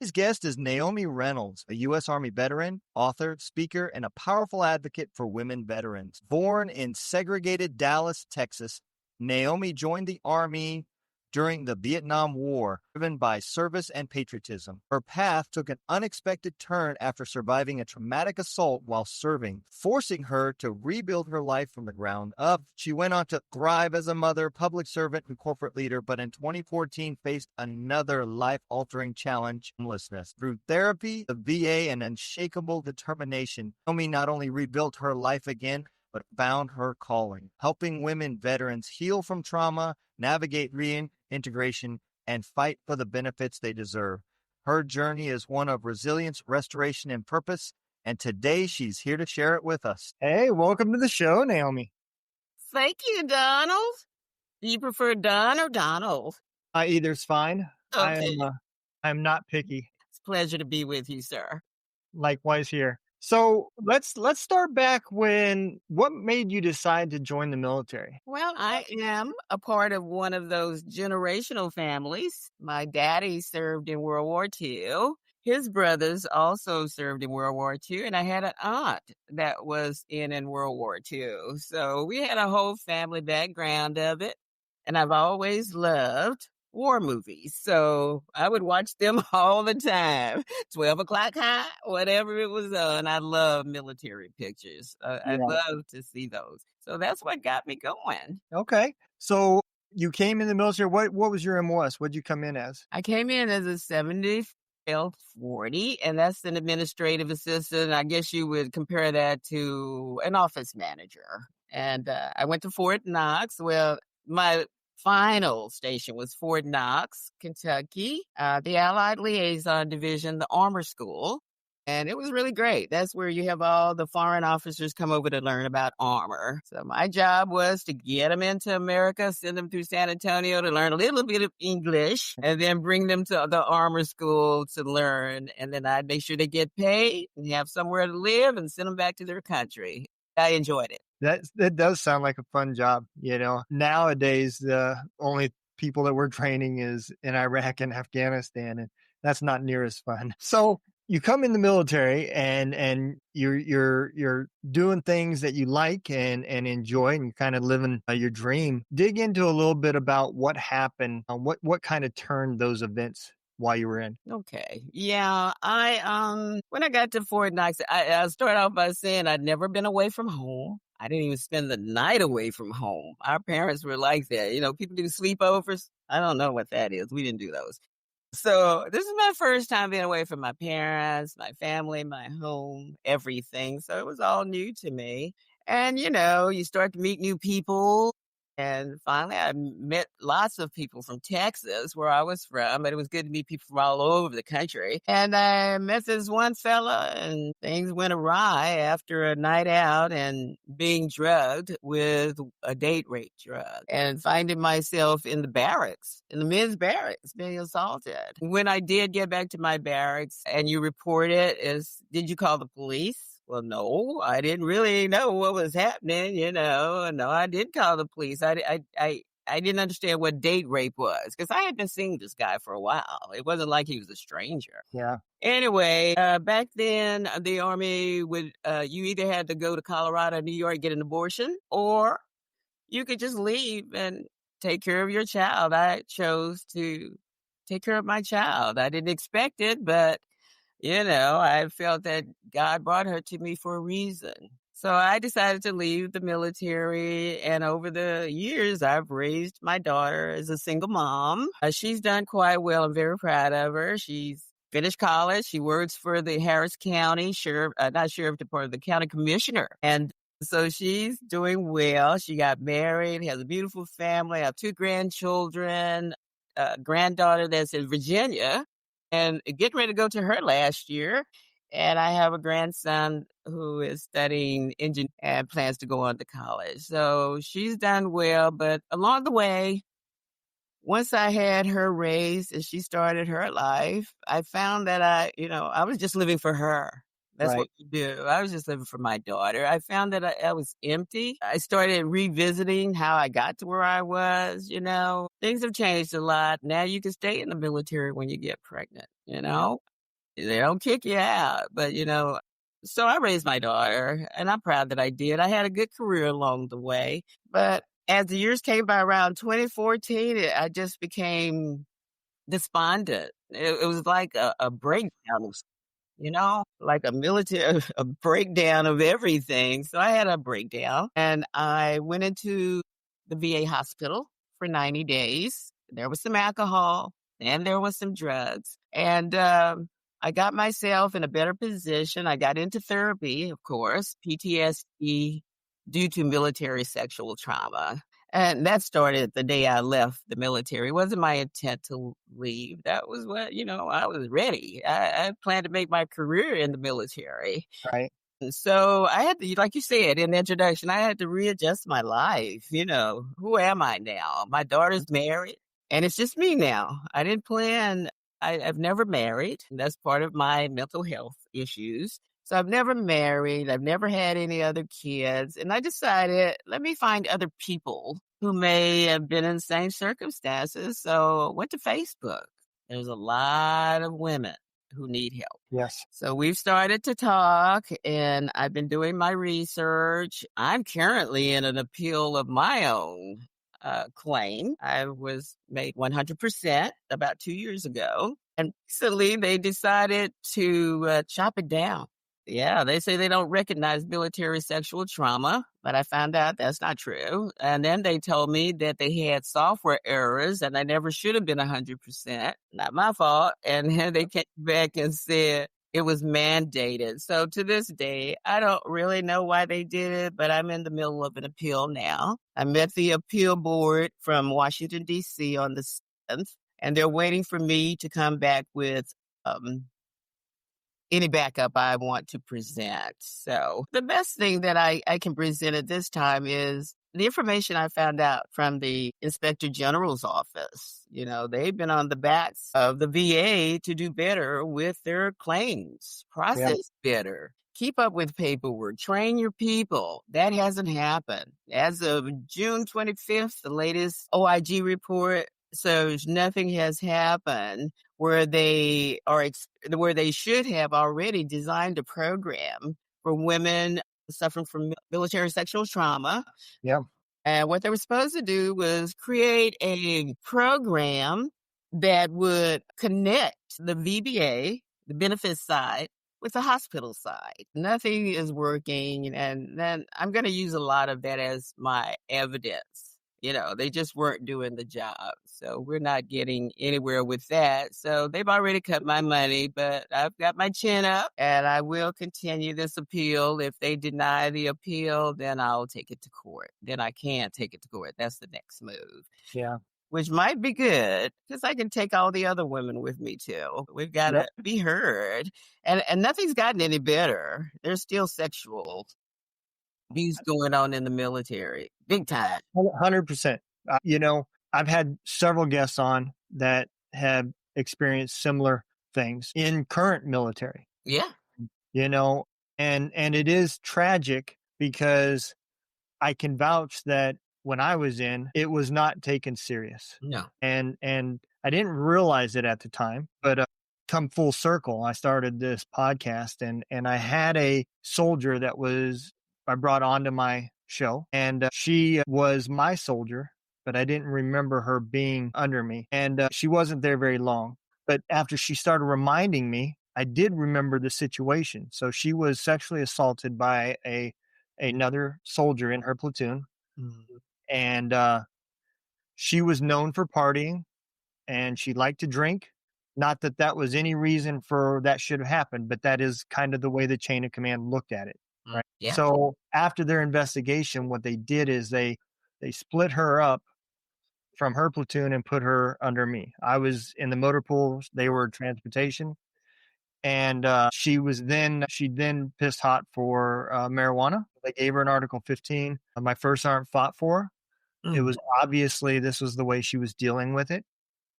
His guest is Naomi Reynolds, a U.S. Army veteran, author, speaker, and a powerful advocate for women veterans. Born in segregated Dallas, Texas, Naomi joined the Army during the Vietnam War, driven by service and patriotism. Her path took an unexpected turn after surviving a traumatic assault while serving, forcing her to rebuild her life from the ground up. She went on to thrive as a mother, public servant, and corporate leader, but in 2014 faced another life-altering challenge, homelessness. Through therapy, the VA, and unshakable determination, Naomi not only rebuilt her life again, but found her calling, helping women veterans heal from trauma, navigate reintegration, and fight for the benefits they deserve. Her journey is one of resilience, restoration, and purpose, and today she's here to share it with us. Hey, welcome to the show, Naomi. Thank you, Donald. Do you prefer Dunn or Donald? Either's fine. Okay. I'm not picky. It's a pleasure to be with you, sir. Likewise here. So let's start back what made you decide to join the military? Well, I am a part of one of those generational families. My daddy served in World War II. His brothers also served in World War II, and I had an aunt that was in World War II. So we had a whole family background of it, and I've always loved war movies. So I would watch them all the time. 12 o'clock high, whatever it was on. I love military pictures. I Yeah. love to see those. So that's what got me going. Okay. So you came in the military. What was your MOS? What'd you come in as? I came in as a 70 L40, and that's an administrative assistant. I guess you would compare that to an office manager. And I went to Fort Knox. Well, my final station was Fort Knox, Kentucky, the Allied Liaison Division, the Armor School. And it was really great. That's where you have all the foreign officers come over to learn about armor. So my job was to get them into America, send them through San Antonio to learn a little bit of English, and then bring them to the armor school to learn. And then I'd make sure they get paid and have somewhere to live and send them back to their country. I enjoyed it. That does sound like a fun job. Nowadays, the only people that we're training is in Iraq and Afghanistan, and that's not near as fun. So you come in the military and you're doing things that you like and enjoy, and you're kind of living your dream. Dig into a little bit about what happened, what kind of turned those events while you were in. Okay. Yeah. When I got to Fort Knox, I start off by saying I'd never been away from home. I didn't even spend the night away from home. Our parents were like that. People do sleepovers. I don't know what that is. We didn't do those. So this is my first time being away from my parents, my family, my home, everything. So it was all new to me. And, you start to meet new people. And finally, I met lots of people from Texas, where I was from, but it was good to meet people from all over the country. And I met this one fella, and things went awry after a night out and being drugged with a date rape drug, and finding myself in the barracks, in the men's barracks, being assaulted. When I did get back to my barracks and you report it, did you call the police? Well, no, I didn't really know what was happening, No, I did call the police. I didn't understand what date rape was, because I had been seeing this guy for a while. It wasn't like he was a stranger. Yeah. Anyway, back then, the Army would, you either had to go to Colorado, New York, get an abortion, or you could just leave and take care of your child. I chose to take care of my child. I didn't expect it, but I felt that God brought her to me for a reason. So I decided to leave the military. And over the years, I've raised my daughter as a single mom. She's done quite well. I'm very proud of her. She's finished college. She works for the Harris County Sheriff Department, the county commissioner. And so she's doing well. She got married, has a beautiful family. I have 2 grandchildren, a granddaughter that's in Virginia, and getting ready to go to her last year. And I have a grandson who is studying engineering and plans to go on to college. So she's done well. But along the way, once I had her raised and she started her life, I found that I was just living for her. That's what we do. I was just living for my daughter. I found that I was empty. I started revisiting how I got to where I was, Things have changed a lot. Now you can stay in the military when you get pregnant, They don't kick you out, but, so I raised my daughter, and I'm proud that I did. I had a good career along the way, but as the years came by around 2014, I just became despondent. It was like a breakdown of like a military a breakdown of everything. So I had a breakdown and I went into the VA hospital for 90 days. There was some alcohol and there was some drugs. And I got myself in a better position. I got into therapy, of course, PTSD due to military sexual trauma. And that started the day I left the military. It wasn't my intent to leave. That was what, I was ready. I planned to make my career in the military. Right. And so I had to, like you said in the introduction, I had to readjust my life. Who am I now? My daughter's married and it's just me now. I didn't plan. I've never married. That's part of my mental health issues. So I've never married. I've never had any other kids. And I decided, let me find other people who may have been in the same circumstances. So I went to Facebook. There's a lot of women who need help. Yes. So we've started to talk and I've been doing my research. I'm currently in an appeal of my own claim. I was made 100% about 2 years ago. And recently they decided to chop it down. Yeah, they say they don't recognize military sexual trauma, but I found out that's not true. And then they told me that they had software errors and I never should have been 100%. Not my fault. And then they came back and said it was mandated. So to this day, I don't really know why they did it, but I'm in the middle of an appeal now. I met the appeal board from Washington, D.C. on the 7th, and they're waiting for me to come back with any backup I want to present. So the best thing that I can present at this time is the information I found out from the Inspector General's office. They've been on the backs of the VA to do better with their claims, process better, keep up with paperwork, train your people. That hasn't happened. As of June 25th, the latest OIG report shows nothing has happened where they should have already designed a program for women suffering from military sexual trauma. Yeah. And what they were supposed to do was create a program that would connect the VBA, the benefits side, with the hospital side. Nothing is working. And then I'm going to use a lot of that as my evidence. They just weren't doing the job. So we're not getting anywhere with that. So they've already cut my money, but I've got my chin up and I will continue this appeal. If they deny the appeal, then I'll take it to court. Then I can take it to court. That's the next move. Yeah. Which might be good because I can take all the other women with me too. We've got to be heard. And nothing's gotten any better. There's still sexual abuse going on in the military. Big time. 100%. I've had several guests on that have experienced similar things in current military. Yeah. And it is tragic because I can vouch that when I was in, it was not taken serious. No. And I didn't realize it at the time, but come full circle, I started this podcast and I had a soldier that I brought onto my show, and she was my soldier, but I didn't remember her being under me, and she wasn't there very long. But after she started reminding me, I did remember the situation. So she was sexually assaulted by another soldier in her platoon, and she was known for partying, and she liked to drink. Not that that was any reason for that should have happened, but that is kind of the way the chain of command looked at it. Right. Yeah. So after their investigation, what they did is they split her up from her platoon and put her under me. I was in the motor pool. They were transportation. And she then pissed hot for marijuana. They gave her an Article 15. My first sergeant fought for her. It was obviously this was the way she was dealing with it.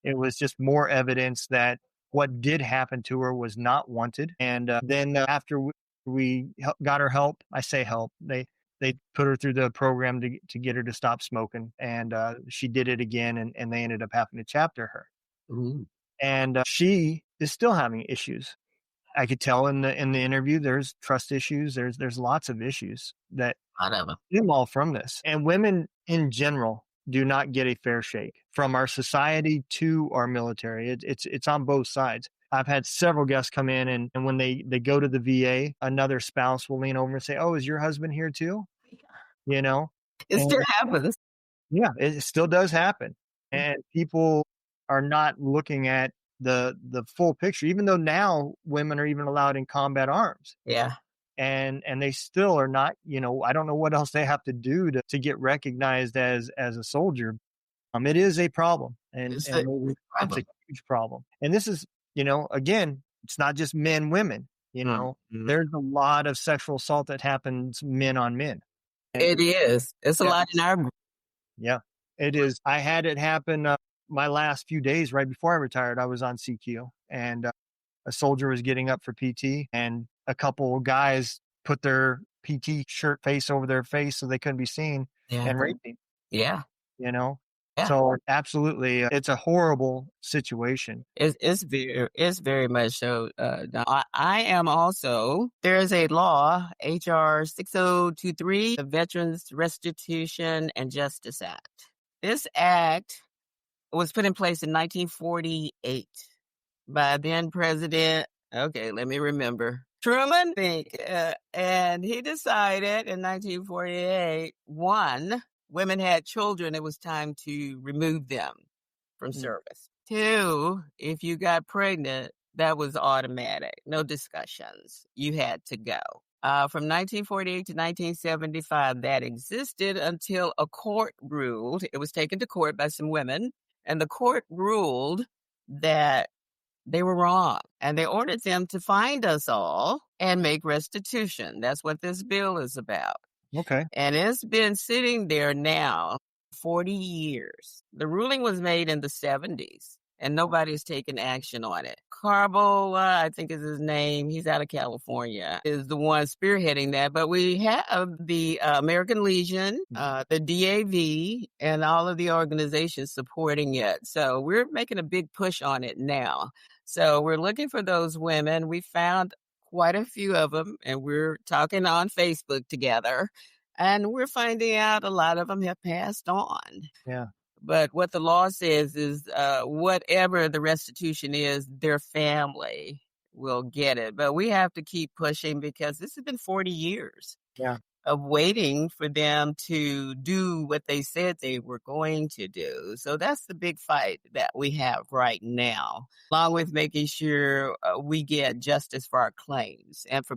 It was just more evidence that what did happen to her was not wanted. And then after we got her help, I say help, they put her through the program to get her to stop smoking. And she did it again, and they ended up having to chapter her. Ooh. And she is still having issues. I could tell in the interview, there's trust issues. There's lots of issues that A lot of them. stem all from this. And women in general do not get a fair shake from our society to our military. It's on both sides. I've had several guests come in and when they go to the VA, another spouse will lean over and say, "Oh, is your husband here too?" You know? It And still happens. yeah, it still does happen. And people are not looking at the full picture, even though now women are even allowed in combat arms. Yeah. And they still are not, I don't know what else they have to do to get recognized as a soldier. It is a problem, and It's a it's a problem. huge problem. And this is, again, it's not just men, women. Mhm. There's a lot of sexual assault that happens men on men. And It is. It's a yeah, lot in our group. yeah, it is. I had it happen my last few days right before I retired. I was on CQ, and a soldier was getting up for PT, and a couple of guys put their PT shirt face over their face so they couldn't be seen Yeah. and raped him, Yeah. you know? Yeah. So absolutely, it's a horrible situation. It's very much so. Now I am also there's a law, HR 6023, the Veterans Restitution and Justice Act. This act was put in place in 1948 by then President. Okay, let me remember. Truman, I think, and he decided in 1948, one, women had children, it was time to remove them from Mm, service. Two, if you got pregnant, that was automatic. No discussions. You had to go. From 1948 to 1975, that existed until a court ruled. It was taken to court by some women, and the court ruled that they were wrong. And they ordered them to find us all and make restitution. That's what this bill is about. okay. And it's been sitting there now 40 years. The ruling was made in the 70s, and nobody's taken action on it. Carbo, I think is his name. He's out of California, is the one spearheading that. But we have the American Legion, the DAV, and all of the organizations supporting it. So we're making a big push on it now. So we're looking for those women. We found quite a few of them, and we're talking on Facebook together. And we're finding out a lot of them have passed on. Yeah. But what the law says is whatever the restitution is, their family will get it. But we have to keep pushing because this has been 40 years Yeah. of waiting for them to do what they said they were going to do. So that's the big fight that we have right now, along with making sure we get justice for our claims and for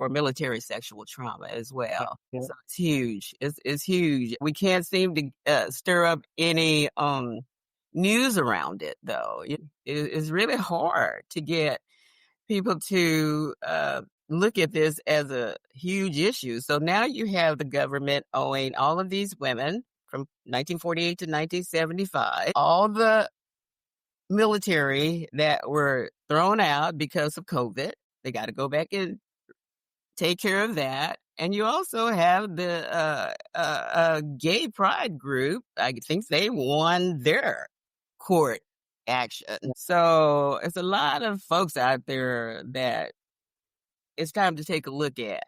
military sexual trauma as well. Yeah. So it's huge. It's huge. We can't seem to stir up any news around it, though. It's really hard to get people to look at this as a huge issue. So now you have the government owing all of these women from 1948 to 1975, all the military that were thrown out because of COVID. They got to go back and take care of that. And you also have the gay pride group. I think they won their court action. So it's a lot of folks out there that it's time to take a look at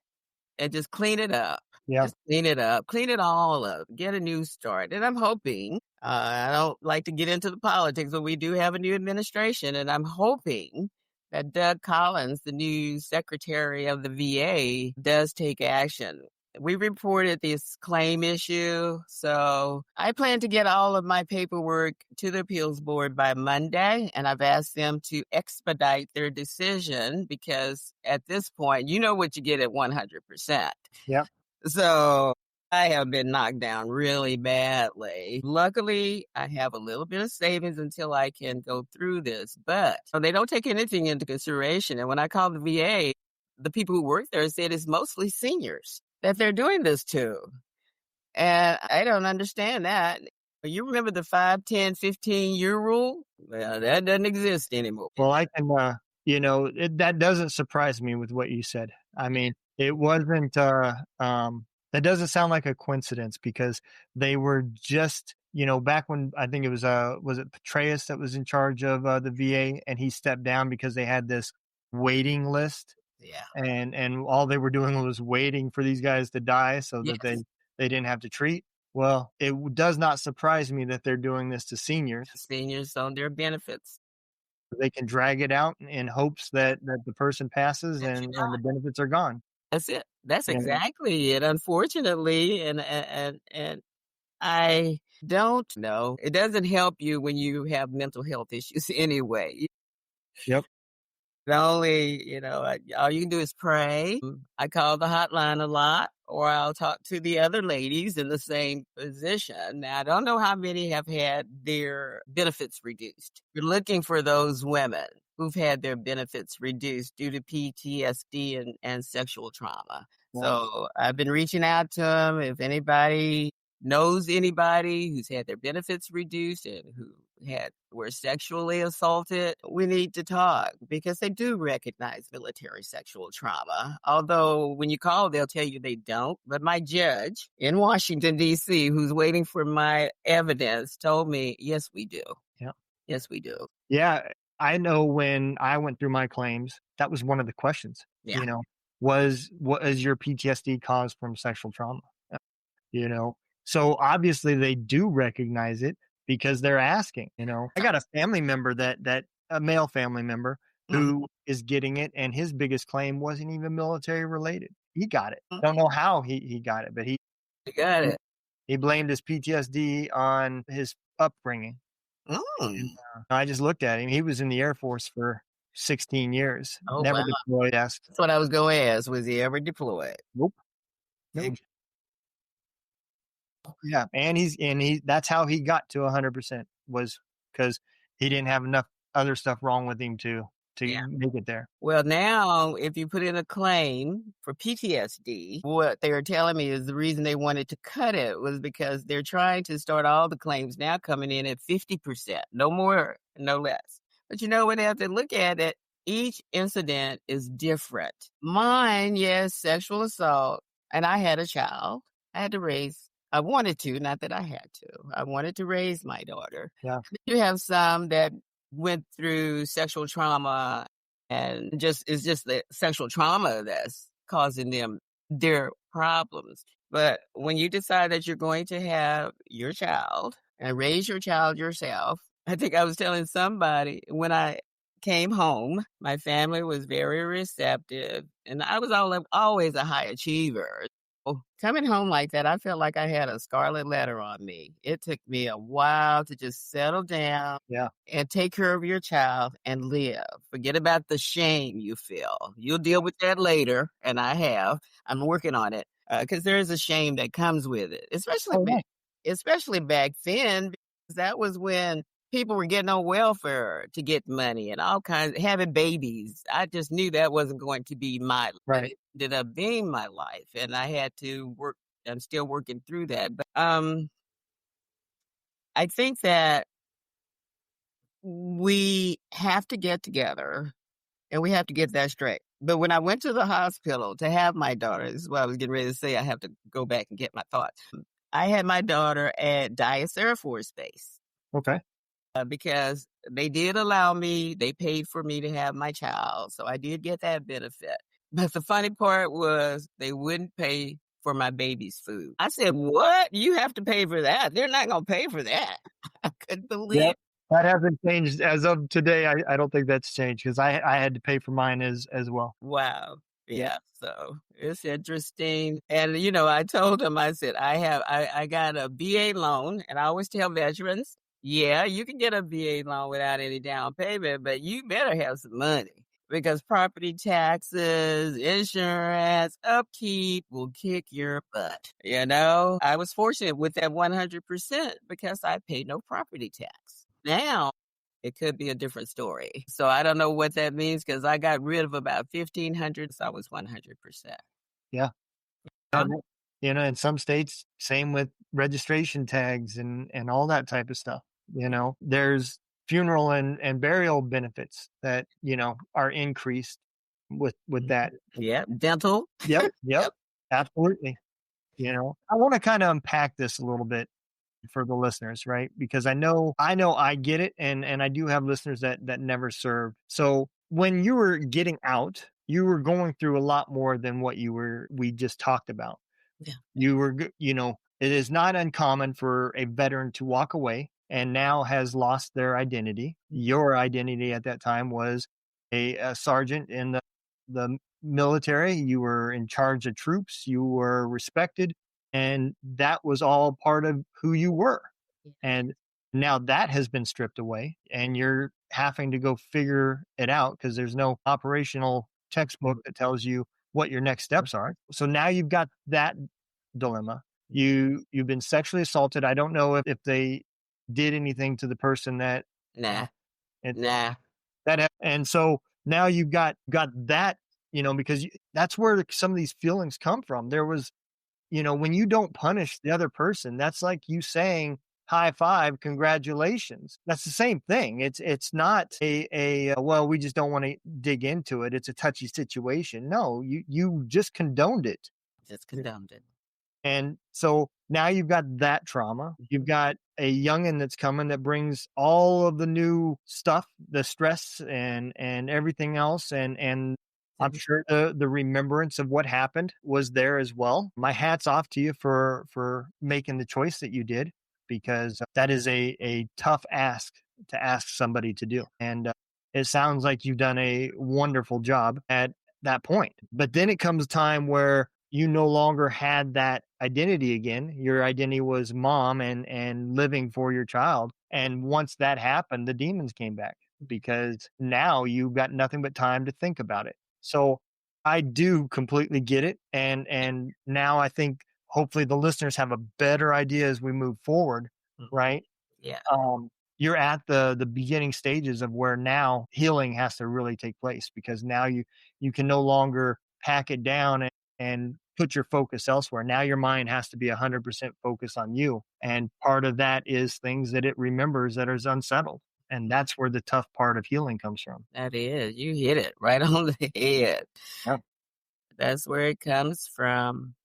and just clean it up. Yeah. Just clean it up, clean it all up, get a new start. And I'm hoping, I don't like to get into the politics, but we do have a new administration. And I'm hoping that Doug Collins, the new secretary of the VA, does take action. We reported this claim issue, so I plan to get all of my paperwork to the appeals board by Monday, and I've asked them to expedite their decision because at this point, you know what you get at 100%. Yeah. So I have been knocked down really badly. Luckily, I have a little bit of savings until I can go through this, but they don't take anything into consideration. And when I called the VA, the people who work there said it's mostly seniors that they're doing this to. And I don't understand that. You remember the 5, 10, 15-year rule? Well, that doesn't exist anymore. Well, I can, that doesn't surprise me with what you said. I mean, it wasn't, that doesn't sound like a coincidence because they were just, back when I think it was it Petraeus that was in charge of the VA and he stepped down because they had this waiting list, Yeah. and all they were doing was waiting for these guys to die so that Yes. they didn't have to treat. Well, does not surprise me that they're doing this to seniors. Seniors on their benefits. They can drag it out in hopes that the person passes That you and the benefits are gone. That's it. That's You know? exactly it, unfortunately, and I don't know. It doesn't help you when you have mental health issues anyway. Yep. The only, all you can do is pray. I call the hotline a lot, or I'll talk to the other ladies in the same position. Now, I don't know how many have had their benefits reduced. We're looking for those women who've had their benefits reduced due to PTSD and sexual trauma. Wow. So I've been reaching out to them. If anybody knows anybody who's had their benefits reduced and who were sexually assaulted, we need to talk because they do recognize military sexual trauma. Although when you call, they'll tell you they don't. But my judge in Washington, D.C., who's waiting for my evidence, told me, yes, we do. Yeah. Yes, we do. Yeah. I know when I went through my claims, that was one of the questions, Yeah. what is your PTSD caused from sexual trauma? You know, so obviously they do recognize it because they're asking, I got a family member a male family member who is getting it, and his biggest claim wasn't even military related. He got it. Don't know how he got it, but You got it. he blamed his PTSD on his upbringing. And, I just looked at him. He was in the Air Force for 16 years. Oh, Never wow. deployed. Asked. That's what I was going to ask. Was he ever deployed? Nope. Yeah, and that's how he got to 100% was because he didn't have enough other stuff wrong with him to make it there. Well, now, if you put in a claim for PTSD, what they were telling me is the reason they wanted to cut it was because they're trying to start all the claims now coming in at 50%, no more, no less. But when they have to look at it, each incident is different. Mine, yes, sexual assault, and I had a child. I had to raise. I wanted to, not that I had to. I wanted to raise my daughter. Yeah. You have some that went through sexual trauma and it's just the sexual trauma that's causing them their problems. But when you decide that you're going to have your child and raise your child yourself, I think I was telling somebody when I came home, my family was very receptive and I was always a high achiever. Coming home like that, I felt like I had a scarlet letter on me. It took me a while to just settle down and take care of your child and live. Forget about the shame you feel. You'll deal with that later, and I have. I'm working on it because there is a shame that comes with it, especially back then, because that was when people were getting on welfare to get money and all kinds, having babies. I just knew that wasn't going to be my life. It ended up being my life, and I had to work. I'm still working through that. But I think that we have to get together, and we have to get that straight. But when I went to the hospital to have my daughter, this is what I was getting ready to say. I have to go back and get my thoughts. I had my daughter at Dyess Air Force Base. Okay. Because they did allow me, they paid for me to have my child. So I did get that benefit. But the funny part was they wouldn't pay for my baby's food. I said, what? You have to pay for that? They're not going to pay for that. I couldn't believe it. That hasn't changed as of today. I don't think that's changed because I had to pay for mine as well. Wow. Yeah. So it's interesting. And, I told them, I said, I got a VA loan, and I always tell veterans, yeah, you can get a VA loan without any down payment, but you better have some money because property taxes, insurance, upkeep will kick your butt. I was fortunate with that 100% because I paid no property tax. Now, it could be a different story. So I don't know what that means because I got rid of about 1,500, so I was 100%. Yeah. In some states, same with registration tags and all that type of stuff. There's funeral and burial benefits that, are increased with that. Yeah. Dental. Yep. Absolutely. I want to kind of unpack this a little bit for the listeners, right? Because I know I get it. And I do have listeners that never served. So when you were getting out, you were going through a lot more than what we just talked about. Yeah. You were, it is not uncommon for a veteran to walk away and now has lost their identity. Your identity at that time was a sergeant in the military. You were in charge of troops. You were respected, and that was all part of who you were. Yeah. And now that has been stripped away, and you're having to go figure it out because there's no operational textbook that tells you what your next steps are. So now you've got that dilemma. You've been sexually assaulted. I don't know if they did anything to the person that Nah, it, nah. and so now you've got that, because that's where some of these feelings come from. There was, when you don't punish the other person, that's like you saying high five, congratulations. That's the same thing. It's not well, we just don't want to dig into it. It's a touchy situation. No, you just condoned it. Just condemned it. And so now you've got that trauma. You've got a youngin' that's coming that brings all of the new stuff, the stress and everything else. And I'm sure the remembrance of what happened was there as well. My hat's off to you for making the choice that you did, because that is a tough ask to ask somebody to do. And it sounds like you've done a wonderful job at that point. But then it comes a time where you no longer had that identity again. Your identity was mom and living for your child. And once that happened, the demons came back, because now you've got nothing but time to think about it. So I do completely get it. And now I think hopefully the listeners have a better idea as we move forward, right? Yeah. You're at the beginning stages of where now healing has to really take place, because now you can no longer pack it down and put your focus elsewhere. Now your mind has to be 100% focused on you. And part of that is things that it remembers that is unsettled. And that's where the tough part of healing comes from. That is, you hit it right on the head. Yeah. That's where it comes from.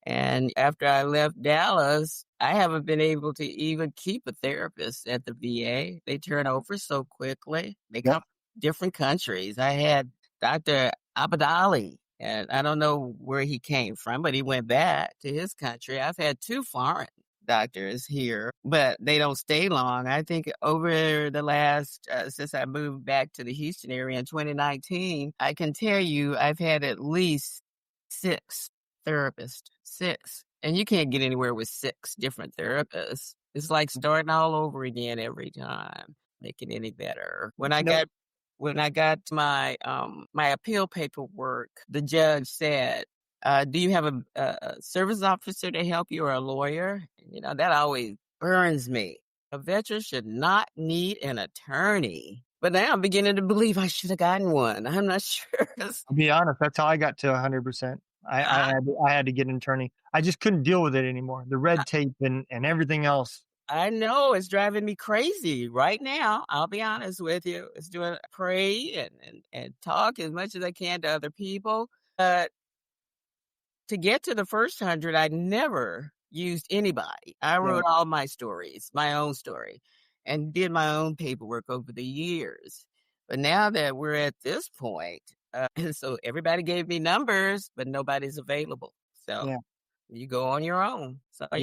And after I left Dallas, I haven't been able to even keep a therapist at the VA. They turn over so quickly. They come from different countries. I had Dr. Abadali, and I don't know where he came from, but he went back to his country. I've had 2 foreign doctors here, but they don't stay long. I think over the last, since I moved back to the Houston area in 2019, I can tell you I've had at least 6 therapists. 6. And you can't get anywhere with 6 different therapists. It's like starting all over again every time, make it any better. When I got my my appeal paperwork, the judge said, do you have a service officer to help you or a lawyer? That always burns me. A veteran should not need an attorney. But now I'm beginning to believe I should have gotten one. I'm not sure. I'll be honest, that's how I got to 100%. I had to get an attorney. I just couldn't deal with it anymore. The red tape and everything else. I know it's driving me crazy right now. I'll be honest with you. It's doing pray and talk as much as I can to other people. But to get to the first 100, I never used anybody. I wrote all my stories, my own story, and did my own paperwork over the years. But now that we're at this point, so everybody gave me numbers, but nobody's available. So you go on your own. So at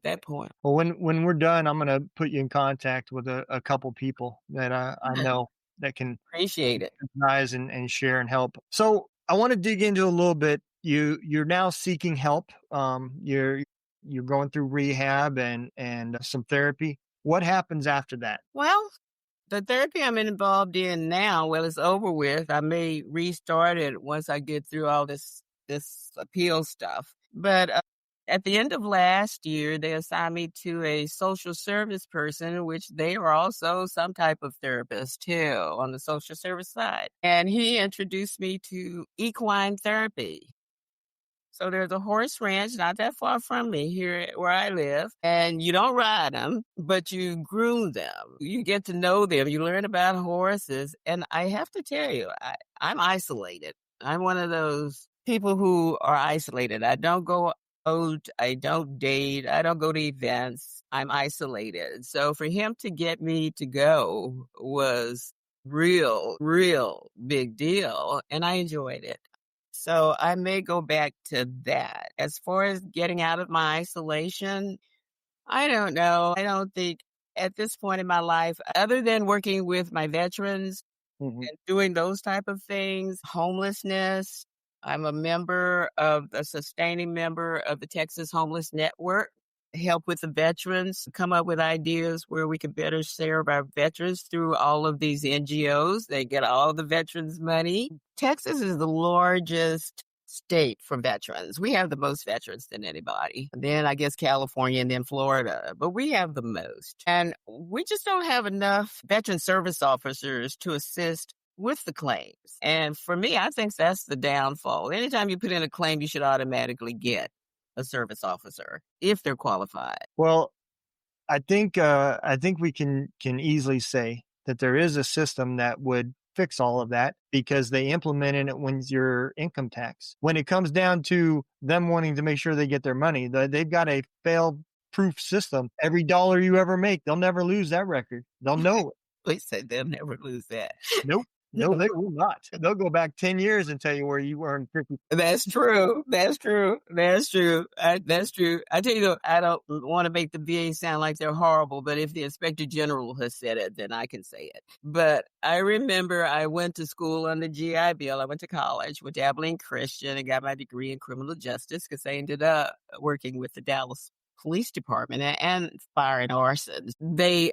that point. Well, when we're done, I'm going to put you in contact with a couple people that I know that can appreciate it, recognize and share and help. So I want to dig into a little bit. You're now seeking help. You're going through rehab and some therapy. What happens after that? Well, the therapy I'm involved in now, it's over with. I may restart it once I get through all this appeal stuff. But at the end of last year, they assigned me to a social service person, which they are also some type of therapist too on the social service side. And he introduced me to equine therapy. So there's a horse ranch not that far from me here where I live. And you don't ride them, but you groom them. You get to know them. You learn about horses. And I have to tell you, I'm isolated. I'm one of those people who are isolated. I don't go out. I don't date. I don't go to events. I'm isolated. So for him to get me to go was real big deal, and I enjoyed it. So I may go back to that. As far as getting out of my isolation, I don't know. I don't think at this point in my life, other than working with my veterans Mhm. and doing those type of things, homelessness, I'm a sustaining member of the Texas Homeless Network, help with the veterans, come up with ideas where we can better serve our veterans through all of these NGOs. They get all the veterans money. Texas is the largest state for veterans. We have the most veterans than anybody. And then I guess California and then Florida, but we have the most. And we just don't have enough veteran service officers to assist with the claims. And for me, I think that's the downfall. Anytime you put in a claim, you should automatically get a service officer if they're qualified. Well, I think we can easily say that there is a system that would fix all of that because they implemented it when your income tax. When it comes down to them wanting to make sure they get their money, they've got a fail-proof system. Every dollar you ever make, they'll never lose that record. They'll know it. They say they'll never lose that. Nope. No, they will not. They'll go back 10 years and tell you where you earned 50. That's true. That's true. That's true. That's true. I tell you, though, I don't want to make the VA sound like they're horrible, but if the Inspector General has said it, then I can say it. But I remember I went to school on the GI Bill. I went to college with Abilene Christian and got my degree in criminal justice because I ended up working with the Dallas Police Department and fire and arson. They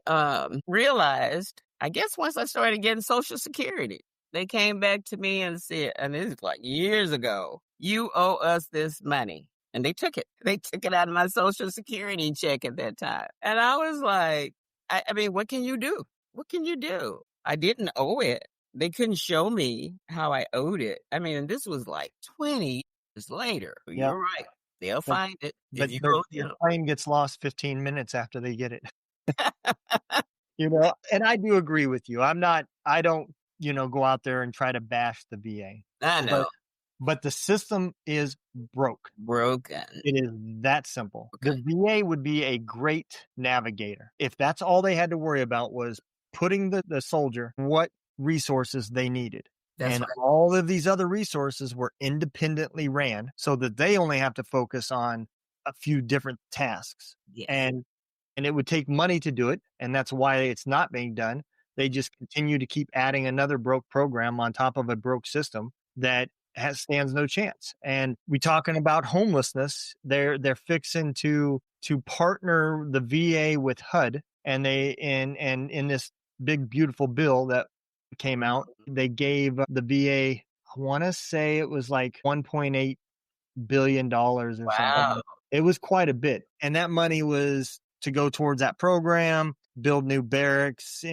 realized, I guess once I started getting Social Security, they came back to me and said, and this is like years ago, you owe us this money. And they took it. They took it out of my Social Security check at that time. And I was like, I mean, what can you do? What can you do? I didn't owe it. They couldn't show me how I owed it. I mean, this was like 20 years later. Yeah. You're right. They'll find it. But If your claim gets lost 15 minutes after they get it. And I do agree with you. I don't, go out there and try to bash the VA. I know. But the system is broken. It is that simple. Okay. The VA would be a great navigator if that's all they had to worry about was putting the soldier what resources they needed. That's and right. all of these other resources were independently ran so that they only have to focus on a few different tasks. Yes. And it would take money to do it. And that's why it's not being done. They just continue to keep adding another broke program on top of a broke system that stands no chance. And we talking about homelessness. They're fixing to partner the VA with HUD, and they in this big beautiful bill that came out, they gave the VA, I want to say it was like $1.8 billion or something. Wow. It was quite a bit, and that money was to go towards that program, build new barracks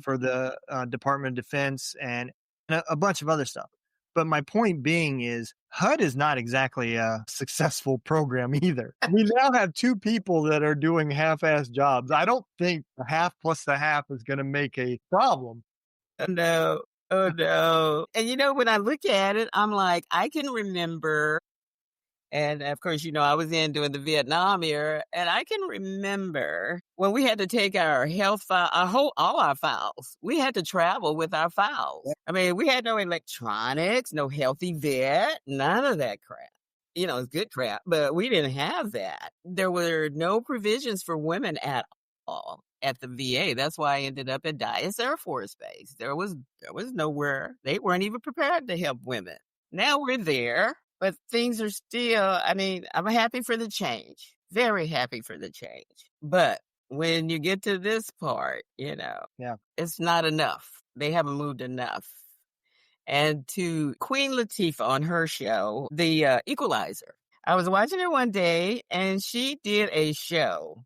for the Department of Defense, and a bunch of other stuff. But my point being is HUD is not exactly a successful program either. We now have two people that are doing half-ass jobs. I don't think the half plus the half is going to make a problem. Oh, no. Oh, no. And when I look at it, I'm like, I can remember, and of course, I was in during the Vietnam era, and I can remember when we had to take our health file, all our files. We had to travel with our files. I mean, we had no electronics, no healthy vet, none of that crap. It's good crap, but we didn't have that. There were no provisions for women at all at the VA. That's why I ended up at Dyess Air Force Base. There was nowhere. They weren't even prepared to help women. Now we're there. But things are still, I'm happy for the change. Very happy for the change. But when you get to this part, it's not enough. They haven't moved enough. And to Queen Latifah on her show, The Equalizer, I was watching her one day and she did a show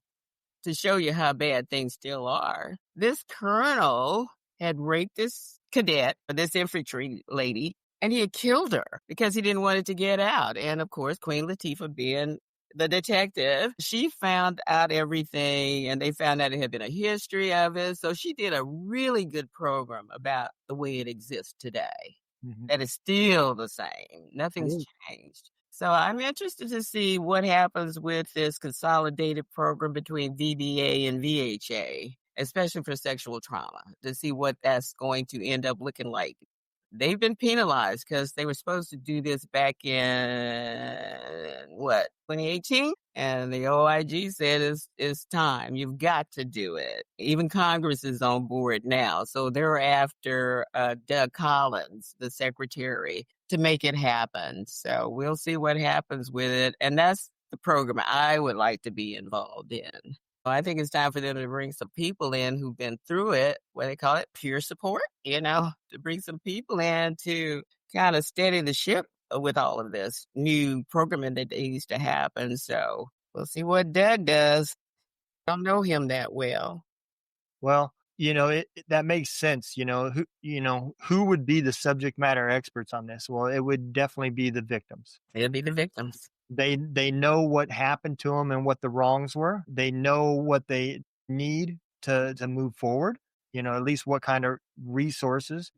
to show you how bad things still are. This colonel had raped this cadet, this infantry lady, and he had killed her because he didn't want it to get out. And of course, Queen Latifah, being the detective, she found out everything, and they found out it had been a history of it. So she did a really good program about the way it exists today. Mm-hmm. That is still the same. Nothing's changed. So I'm interested to see what happens with this consolidated program between VBA and VHA. especially for sexual trauma, to see what that's going to end up looking like. They've been penalized because they were supposed to do this back in 2018? And the OIG said it's time. You've got to do it. Even Congress is on board now. So they're after Doug Collins, the secretary, to make it happen. So we'll see what happens with it. And that's the program I would like to be involved in. I think it's time for them to bring some people in who've been through it, what they call it, peer support, to bring some people in to kind of steady the ship with all of this new programming that needs to happen. So we'll see what Doug does. I don't know him that well. Well, that makes sense. Who would be the subject matter experts on this? Well, it would definitely be the victims. It'll be the victims. They know what happened to them and what the wrongs were. They know what they need to move forward, at least what kind of resources,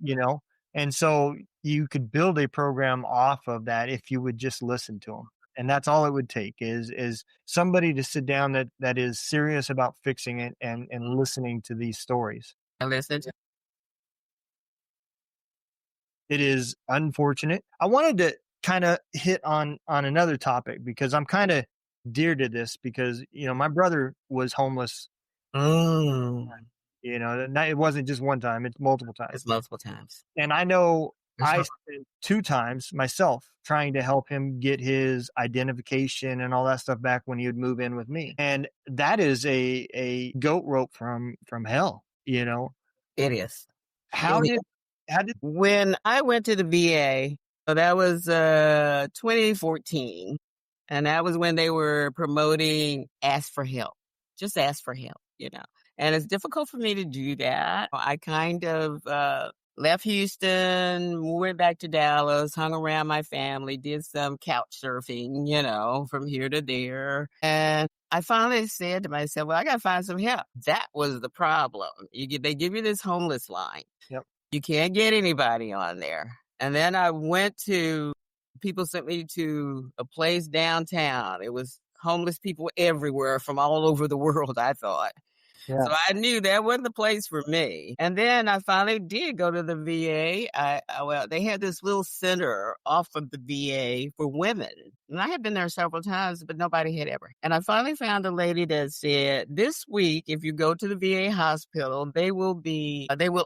and so you could build a program off of that if you would just listen to them. And that's all it would take is somebody to sit down that is serious about fixing it and listening to these stories. I listen to. It is unfortunate. I wanted to kind of hit on another topic because I'm kind of dear to this because, my brother was homeless. It wasn't just one time, it's multiple times. It's multiple times. And I know I spent 2 times myself trying to help him get his identification and all that stuff back when he would move in with me. And that is a goat rope from hell, It is. How did when I went to the VA, so that was 2014, and that was when they were promoting ask for help. Just ask for help, And it's difficult for me to do that. I kind of left Houston, went back to Dallas, hung around my family, did some couch surfing, from here to there. And I finally said to myself, well, I got to find some help. That was the problem. They give you this homeless line. Yep. You can't get anybody on there. And then people sent me to a place downtown. It was homeless people everywhere from all over the world, I thought. Yeah. So I knew that wasn't the place for me. And then I finally did go to the VA. They had this little center off of the VA for women. And I had been there several times, but nobody had ever. And I finally found a lady that said, this week, if you go to the VA hospital, they will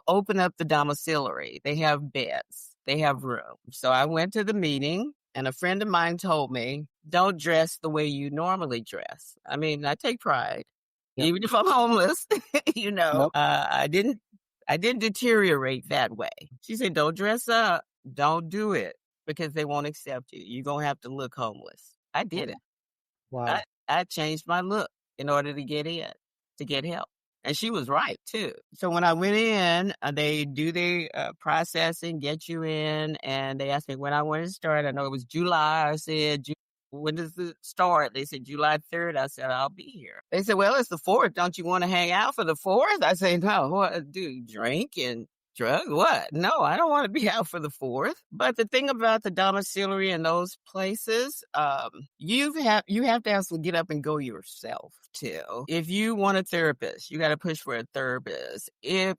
open up the domiciliary. They have beds. They have room. So I went to the meeting. And a friend of mine told me, don't dress the way you normally dress. I mean, I take pride. Yep. Even if I'm homeless, nope. I didn't deteriorate that way. She said, don't dress up. Don't do it because they won't accept you. You're going to have to look homeless. I did it. Wow. I changed my look in order to get in, to get help. And she was right, too. So when I went in, they do the processing, get you in, and they asked me when I wanted to start. I know it was July. I said, when does it start? They said, July 3rd. I said, I'll be here. They said, well, it's the 4th. Don't you want to hang out for the 4th? I said, no. What, do drink and drugs? What? No, I don't want to be out for the 4th. But the thing about the domiciliary in those places, you have to actually get up and go yourself too. If you want a therapist, you got to push for a therapist. If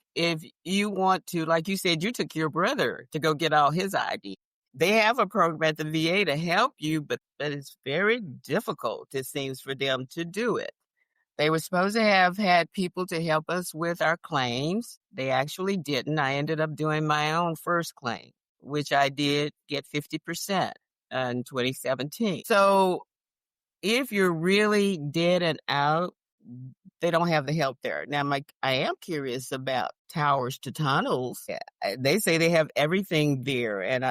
you want to, like you said, you took your brother to go get all his ID. They have a program at the VA to help you, but it's very difficult, it seems, for them to do it. They were supposed to have had people to help us with our claims. They actually didn't. I ended up doing my own first claim, which I did get 50% in 2017. So if you're really dead and out, they don't have the help there. Now, I am curious about towers to tunnels. They say they have everything there, and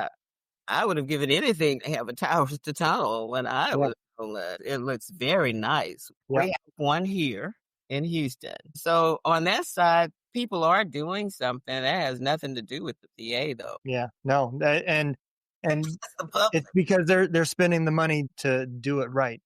I would have given anything to have a towers to tunnel when I was homeless. It looks very nice. We have one here in Houston. So on that side, people are doing something. That has nothing to do with the VA, though. Yeah, no, and it's because they're spending the money to do it right.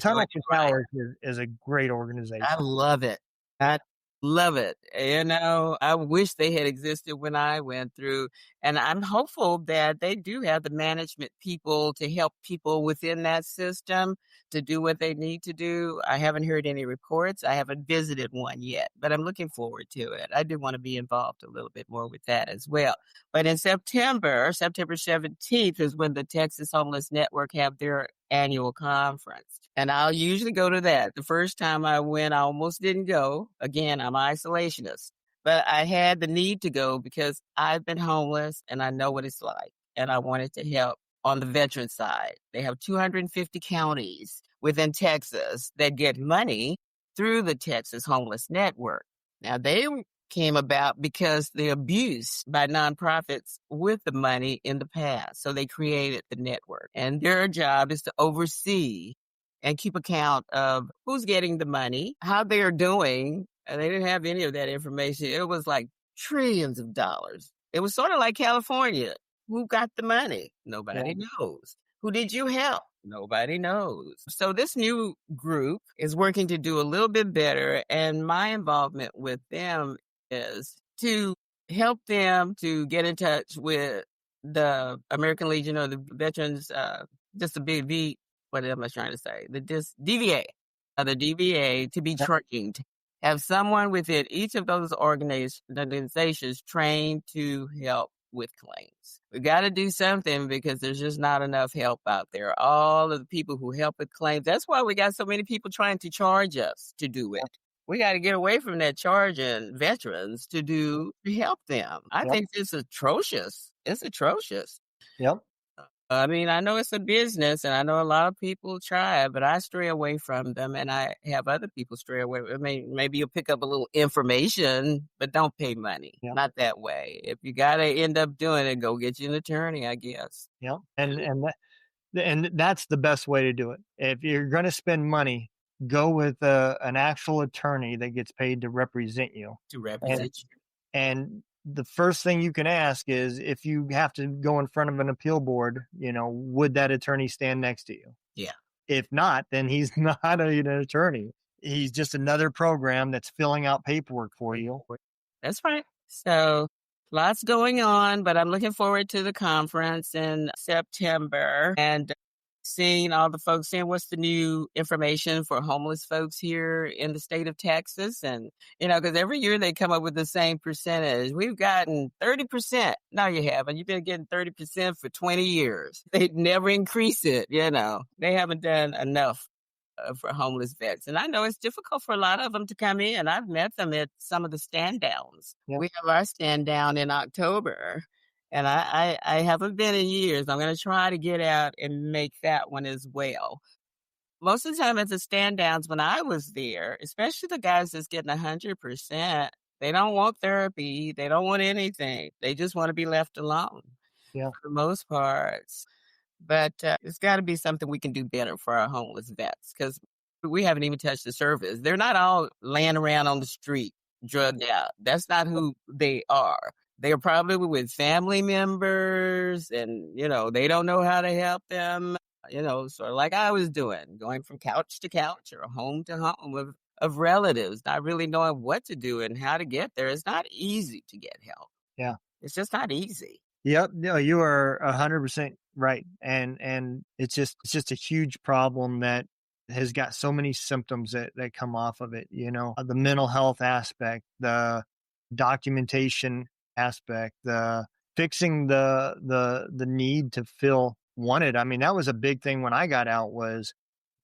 Tunnel to Towers is a great organization. I love it. I Love it. I wish they had existed when I went through, and I'm hopeful that they do have the management people to help people within that system to do what they need to do. I haven't heard any reports. I haven't visited one yet, but I'm looking forward to it. I do want to be involved a little bit more with that as well. But in September 17th is when the Texas Homeless Network have their annual conference. And I'll usually go to that. The first time I went, I almost didn't go. Again, I'm an isolationist, but I had the need to go because I've been homeless and I know what it's like. And I wanted to help on the veteran side. They have 250 counties within Texas that get money through the Texas Homeless Network. Now, they came about because the abuse by nonprofits with the money in the past. So they created the network, and their job is to oversee and keep account of who's getting the money, how they are doing. And they didn't have any of that information. It was like trillions of dollars. It was sort of like California. Who got the money? Nobody knows. Who did you help? Nobody knows. So this new group is working to do a little bit better. And my involvement with them is to help them to get in touch with the American Legion or the Veterans, just a big V, what am I trying to say? DVA, the DVA to be trained. Have someone within each of those organizations trained to help with claims. We got to do something because there's just not enough help out there. All of the people who help with claims, that's why we got so many people trying to charge us to do it. We got to get away from that charging veterans to help them. I think it's atrocious. It's atrocious. Yep. I mean, I know it's a business and I know a lot of people try, but I stray away from them and I have other people stray away. I mean, maybe you'll pick up a little information, but don't pay money. Yep. Not that way. If you got to end up doing it, go get you an attorney, I guess. Yep. And that's the best way to do it. If you're going to spend money, go with an actual attorney that gets paid to represent you. And the first thing you can ask is, if you have to go in front of an appeal board, would that attorney stand next to you? Yeah. If not, then he's not an attorney. He's just another program that's filling out paperwork for you. That's right. So lots going on, but I'm looking forward to the conference in September and seeing all the folks, seeing what's the new information for homeless folks here in the state of Texas. And, because every year they come up with the same percentage. We've gotten 30%. No, you haven't. You've been getting 30% for 20 years. They never increase it, They haven't done enough for homeless vets. And I know it's difficult for a lot of them to come in. I've met them at some of the stand downs. Yep. We have our stand down in October. And I haven't been in years. I'm going to try to get out and make that one as well. Most of the time at the stand downs when I was there, especially the guys that's getting 100%, they don't want therapy. They don't want anything. They just want to be left alone for the most parts. But it's got to be something we can do better for our homeless vets because we haven't even touched the surface. They're not all laying around on the street, drugged out. That's not who they are. They're probably with family members and, they don't know how to help them, sort of like I was doing, going from couch to couch or home to home of relatives, not really knowing what to do and how to get there. It's not easy to get help. Yeah. It's just not easy. Yep. No, you are 100% right. And it's just a huge problem that has got so many symptoms that come off of it, the mental health aspect, the documentation aspect, the fixing the need to feel wanted. I mean, that was a big thing when I got out was,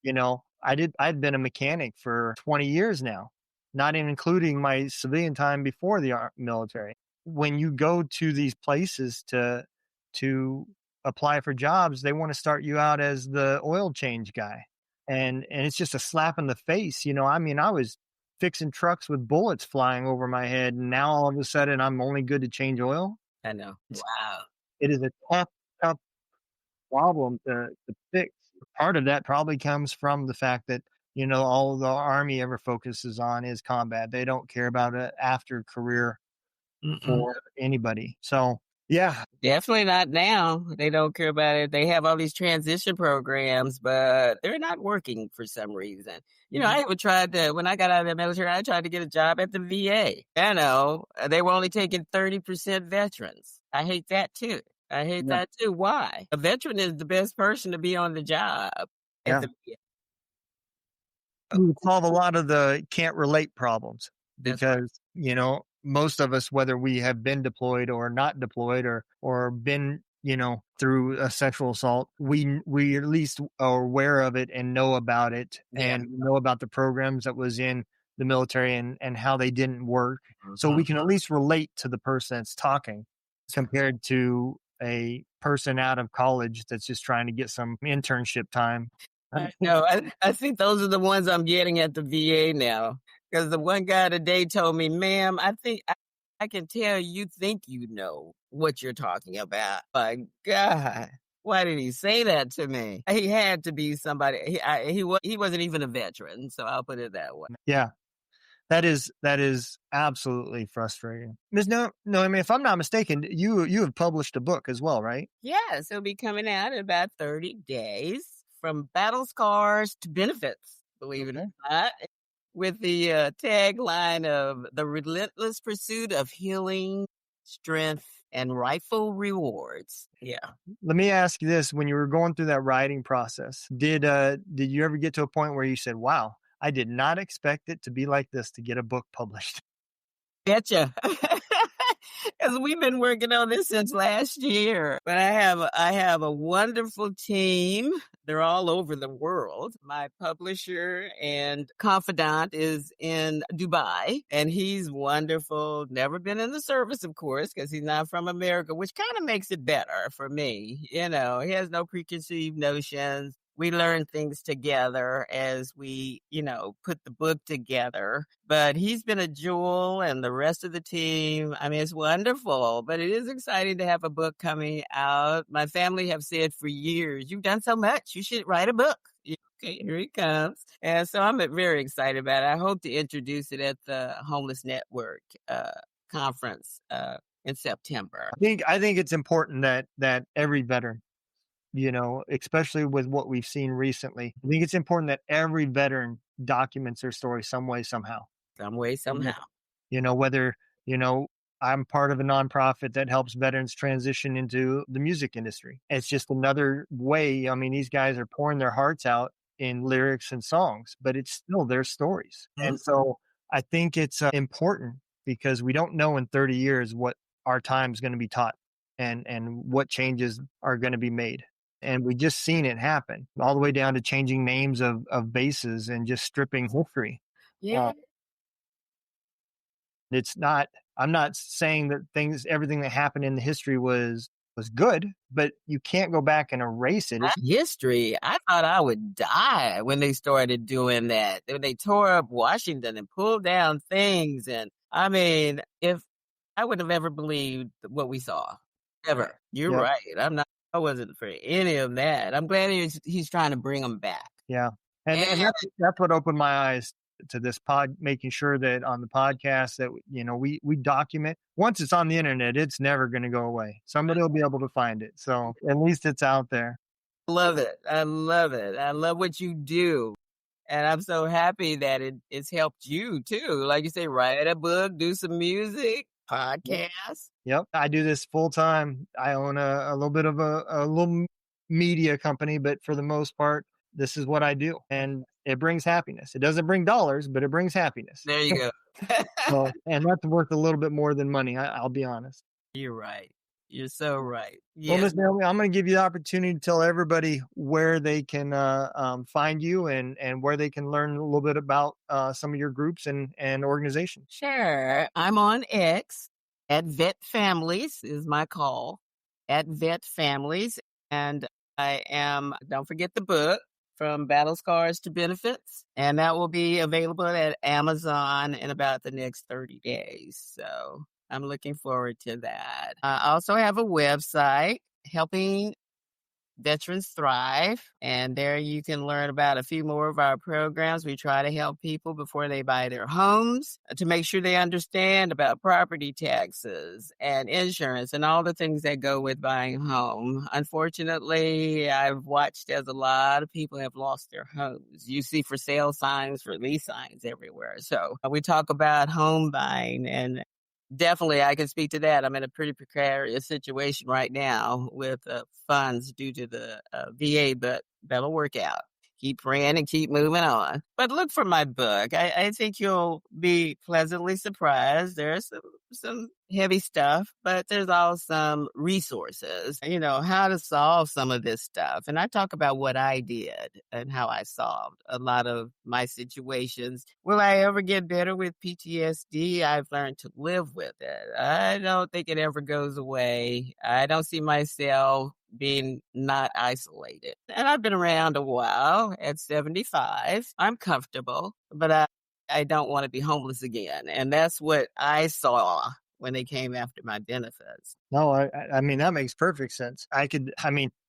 I'd been a mechanic for 20 years now, not even including my civilian time before the military. When you go to these places to apply for jobs, they want to start you out as the oil change guy. And it's just a slap in the face. I mean, I was fixing trucks with bullets flying over my head, and now all of a sudden I'm only good to change oil. I know. Wow. It is a tough problem to fix. Part of that probably comes from the fact that, all the Army ever focuses on is combat. They don't care about an after career for anybody. So, Yeah. Definitely not now. They don't care about it. They have all these transition programs, but they're not working for some reason. I even tried to, when I got out of the military, I tried to get a job at the VA. They were only taking 30% veterans. I hate that too. I hate Yeah. that too. Why? A veteran is the best person to be on the job at Yeah. the VA. You solve a lot of the can't relate problems That's right. because, most of us, whether we have been deployed or not deployed or been, through a sexual assault, we at least are aware of it and know about it Yeah. and know about the programs that was in the military and how they didn't work. So we Mhm. can at least relate to the person that's talking compared to a person out of college that's just trying to get some internship time. I know. I think those are the ones I'm getting at the VA now. Because the one guy today told me, ma'am, I think I can tell you think you know what you're talking about. My God. Why did he say that to me? He had to be somebody. He wasn't even a veteran, so I'll put it that way. Yeah. That is absolutely frustrating. Ms. Noemi, if I'm not mistaken, you have published a book as well, right? Yes, it'll be coming out in about 30 days from battle scars to benefits, believe it or Okay. not, with the tagline of the relentless pursuit of healing, strength, and rightful rewards. Yeah. Let me ask you this: when you were going through that writing process, did you ever get to a point where you said, "Wow, I did not expect it to be like this to get a book published"? Betcha. Because we've been working on this since last year. But I have a wonderful team. They're all over the world. My publisher and confidant is in Dubai, and he's wonderful. Never been in the service, of course, because he's not from America, which kind of makes it better for me. He has no preconceived notions. We learn things together as we, put the book together. But he's been a jewel and the rest of the team. I mean, it's wonderful, but it is exciting to have a book coming out. My family have said for years, you've done so much. You should write a book. Yeah, okay, here he comes. And so I'm very excited about it. I hope to introduce it at the Homeless Network conference in September. I think it's important that every veteran, especially with what we've seen recently, I think it's important that every veteran documents their story some way, somehow. Some way, Yeah. somehow. Whether, I'm part of a nonprofit that helps veterans transition into the music industry. It's just another way. I mean, these guys are pouring their hearts out in lyrics and songs, but it's still their stories. And so I think it's important because we don't know in 30 years what our time is going to be taught and what changes are going to be made. And we just seen it happen all the way down to changing names of bases and just stripping history. Yeah. It's not I'm not saying that everything that happened in the history was good, but you can't go back and erase it. History. I thought I would die when they started doing that. When they tore up Washington and pulled down things. And I mean, if I would have ever believed what we saw. Ever. You're Yep. right. I wasn't for any of that. I'm glad he's trying to bring them back. Yeah. And that's what opened my eyes to this making sure that on the podcast that, we document. Once it's on the internet, it's never going to go away. Somebody will be able to find it. So at least it's out there. Love it. I love it. I love what you do. And I'm so happy that it's helped you too. Like you say, write a book, do some music, podcast. Yep. I do this full time. I own a little bit of a little media company, but for the most part, this is what I do. And it brings happiness. It doesn't bring dollars, but it brings happiness. There you go. So, and that's worth a little bit more than money. I'll be honest. You're right. You're so right. Well, Yes. Ms. Naomi, I'm going to give you the opportunity to tell everybody where they can find you and where they can learn a little bit about some of your groups and organizations. Sure. I'm on X at Vet Families is my call at Vet Families. And don't forget the book From Battle Scars to Benefits. And that will be available at Amazon in about the next 30 days. So I'm looking forward to that. I also have a website, helping Veterans Thrive. And there you can learn about a few more of our programs. We try to help people before they buy their homes to make sure they understand about property taxes and insurance and all the things that go with buying a home. Unfortunately, I've watched as a lot of people have lost their homes. You see for sale signs, for lease signs everywhere. So we talk about home buying, and definitely I can speak to that. I'm in a pretty precarious situation right now with funds due to the VA, but that'll work out. Keep praying and keep moving on. But look for my book. I think you'll be pleasantly surprised. There's some heavy stuff, but there's also some resources, how to solve some of this stuff. And I talk about what I did and how I solved a lot of my situations. Will I ever get better with PTSD? I've learned to live with it. I don't think it ever goes away. I don't see myself being not isolated. And I've been around a while. At 75, I'm comfortable, but I don't want to be homeless again. And that's what I saw when they came after my benefits. No, I mean, that makes perfect sense.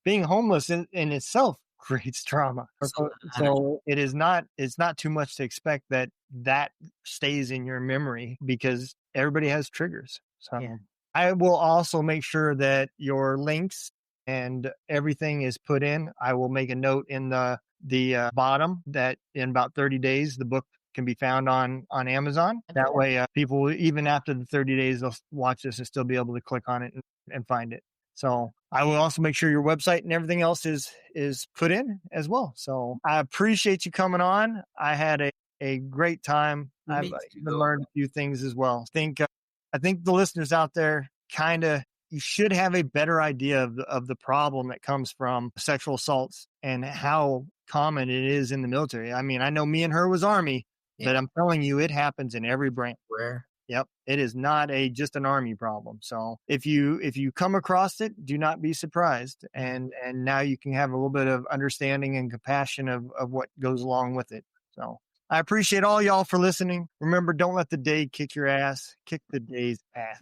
Being homeless in itself creates trauma. So it's not too much to expect that stays in your memory, because everybody has triggers. So Yeah. I will also make sure that your links and everything is put in. I will make a note in the bottom that in about 30 days, the book can be found on Amazon. That way, people, even after the 30 days, they'll watch this and still be able to click on it and find it. So I will also make sure your website and everything else is put in as well. So I appreciate you coming on. I had a great time. I've even learned a few things as well. I think the listeners out there you should have a better idea of the problem that comes from sexual assaults and how common it is in the military. I mean, I know me and her was Army, but I'm telling you, it happens in every branch. Where? Yep. It is not just an Army problem. So if you come across it, do not be surprised. And now you can have a little bit of understanding and compassion of what goes along with it. So I appreciate all y'all for listening. Remember, don't let the day kick your ass. Kick the day's ass.